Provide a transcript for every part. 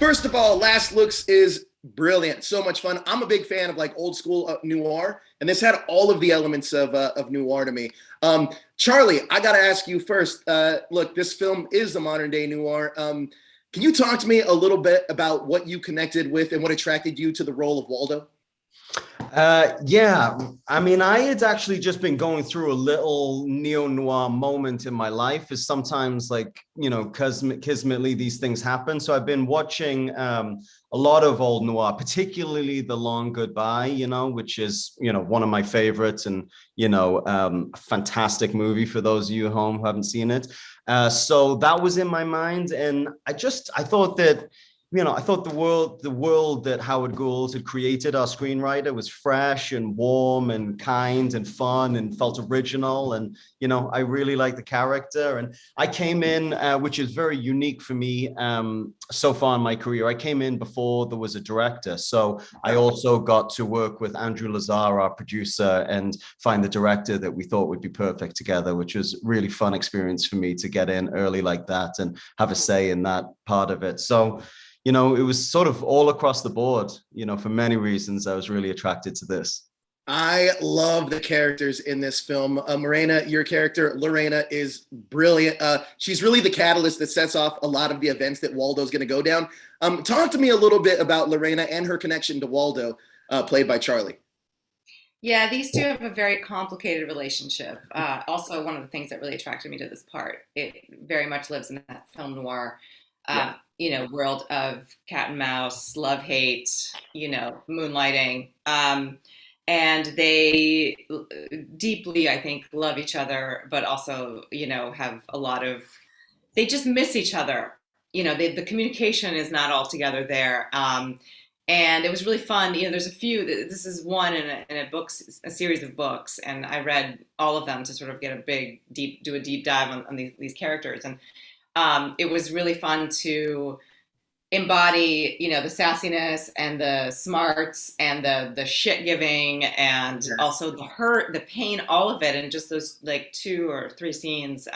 First of all, Last Looks is brilliant. So much fun. I'm a big fan of like old school noir, and this had all of the elements of noir to me. Charlie, I got to ask you first. Look, this film is the modern day noir. Can you talk to me a little bit about what you connected with and what attracted you to the role of Waldo? Yeah, I mean, I had actually just been going through a little neo-noir moment in my life. Is sometimes like, kismetly these things happen. So I've been watching a lot of old noir, particularly The Long Goodbye, which is, one of my favorites and, a fantastic movie for those of you at home who haven't seen it. So that was in my mind. And I thought that I thought the world that Howard Gould had created, our screenwriter, was fresh and warm and kind and fun and felt original. And, I really liked the character. And I came in, which is very unique for me so far in my career. I came in before there was a director. So I also got to work with Andrew Lazar, our producer, and find the director that we thought would be perfect together, which was really fun experience for me to get in early like that and have a say in that part of it. So, it was sort of all across the board, for many reasons, I was really attracted to this. I love the characters in this film. Morena, your character, Lorena, is brilliant. She's really the catalyst that sets off a lot of the events that Waldo's going to go down. Talk to me a little bit about Lorena and her connection to Waldo, played by Charlie. Yeah, these two have a very complicated relationship. Also, one of the things that really attracted me to this part, it very much lives in that film noir world of cat and mouse, love, hate, moonlighting. And they deeply, I think, love each other, but also, have a lot of, they just miss each other. The communication is not all together there. And it was really fun. There's a few, this is one in a series of books, and I read all of them to sort of get do a deep dive on these characters. And it was really fun to embody, the sassiness and the smarts and the shit giving and also the hurt, the pain, all of it, and just those like 2 or 3 scenes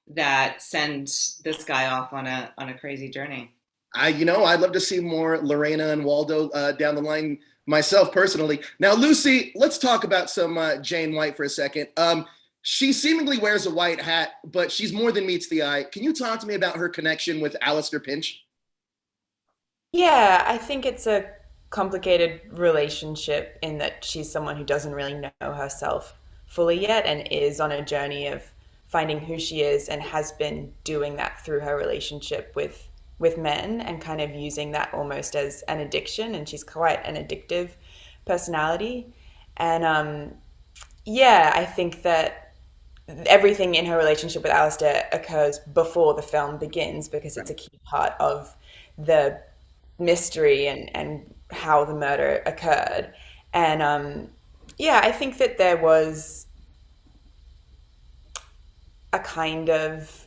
that send this guy off on a crazy journey. I'd love to see more Lorena and Waldo down the line myself personally. Now, Lucy, let's talk about some Jane White for a second. She seemingly wears a white hat, but she's more than meets the eye. Can you talk to me about her connection with Alistair Pinch? Yeah, I think it's a complicated relationship in that she's someone who doesn't really know herself fully yet and is on a journey of finding who she is and has been doing that through her relationship with men and kind of using that almost as an addiction. And she's quite an addictive personality. And I think that everything in her relationship with Alistair occurs before the film begins because it's a key part of the mystery and how the murder occurred. And I think that there was a kind of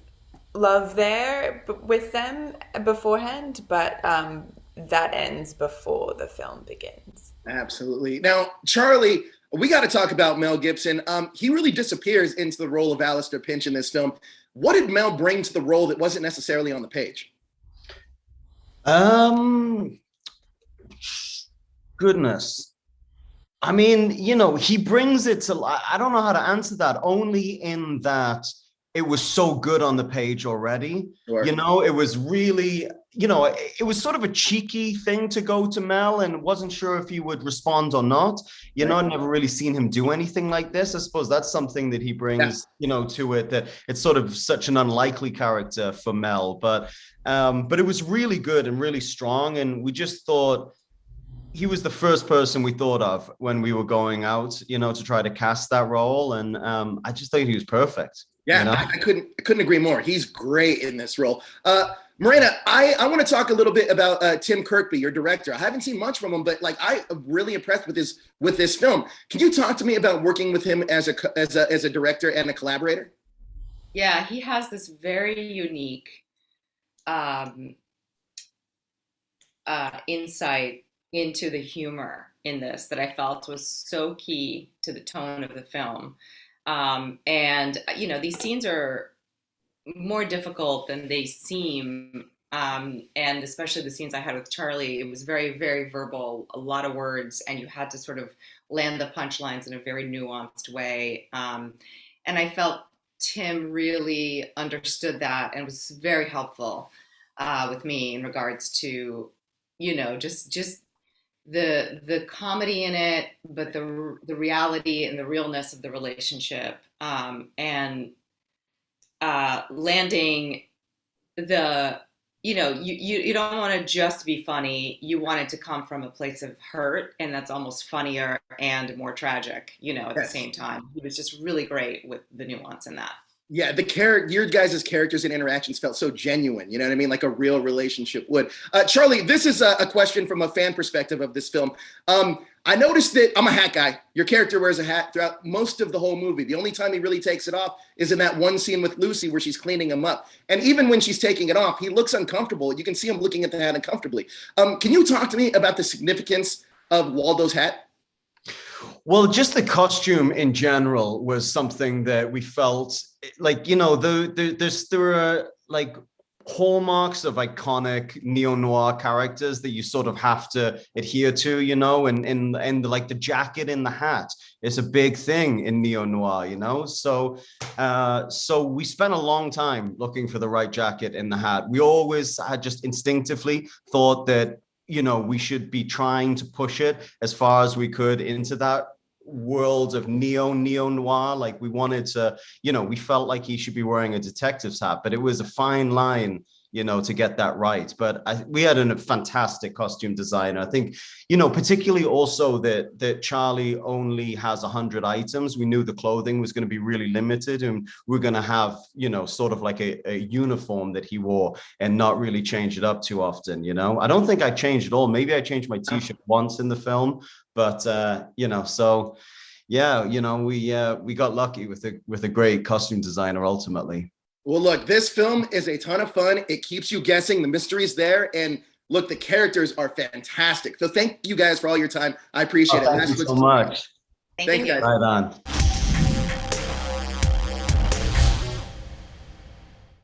love there with them beforehand, but that ends before the film begins. Absolutely. Now, Charlie, we got to talk about Mel Gibson. He really disappears into the role of Alistair Pinch in this film. What did Mel bring to the role that wasn't necessarily on the page? Goodness. I mean, he brings it to, I don't know how to answer that, only in that it was so good on the page already. Sure. It was really, it was sort of a cheeky thing to go to Mel and wasn't sure if he would respond or not. I've never really seen him do anything like this. I suppose that's something that he brings, to it, that it's sort of such an unlikely character for Mel. But it was really good and really strong. And we just thought he was the first person we thought of when we were going out, to try to cast that role. And I just thought he was perfect. Yeah, I couldn't agree more. He's great in this role. Morena, I want to talk a little bit about Tim Kirkby, your director. I haven't seen much from him, but I'm really impressed with this film. Can you talk to me about working with him as a director and a collaborator? Yeah, he has this very unique insight into the humor in this that I felt was so key to the tone of the film. And these scenes are more difficult than they seem And especially the scenes I had with Charlie, it was very, very verbal, a lot of words, and you had to sort of land the punchlines in a very nuanced way. And I felt Tim really understood that and was very helpful with me in regards to, just the comedy in it, but the reality and the realness of the relationship, and landing the, you don't want to just be funny. You want it to come from a place of hurt, and that's almost funnier and more tragic, at the same time. He was just really great with the nuance in that. Yeah, your guys' characters and interactions felt so genuine, you know what I mean? Like a real relationship would. Charlie, this is a question from a fan perspective of this film. I noticed that, I'm a hat guy. Your character wears a hat throughout most of the whole movie. The only time he really takes it off is in that one scene with Lucy where she's cleaning him up. And even when she's taking it off, he looks uncomfortable. You can see him looking at the hat uncomfortably. Can you talk to me about the significance of Waldo's hat? Well, just the costume in general was something that we felt like, there are like hallmarks of iconic neo-noir characters that you sort of have to adhere to, and like the jacket in the hat is a big thing in neo-noir, so we spent a long time looking for the right jacket in the hat. We always had just instinctively thought that we should be trying to push it as far as we could into that world of neo-noir. Like we wanted to, we felt like he should be wearing a detective's hat, but it was a fine line, to get that right. But we had a fantastic costume designer. I think, particularly also that Charlie only has 100 items. We knew the clothing was going to be really limited, and we're going to have, sort of like a uniform that he wore and not really change it up too often. I don't think I changed it all. Maybe I changed my t-shirt once in the film, but so yeah, we got lucky with a great costume designer ultimately. Well, look, this film is a ton of fun. It keeps you guessing. The mystery's there. And look, the characters are fantastic. So thank you guys for all your time. I appreciate it. Thank you so much. Thank you. guys. Right on.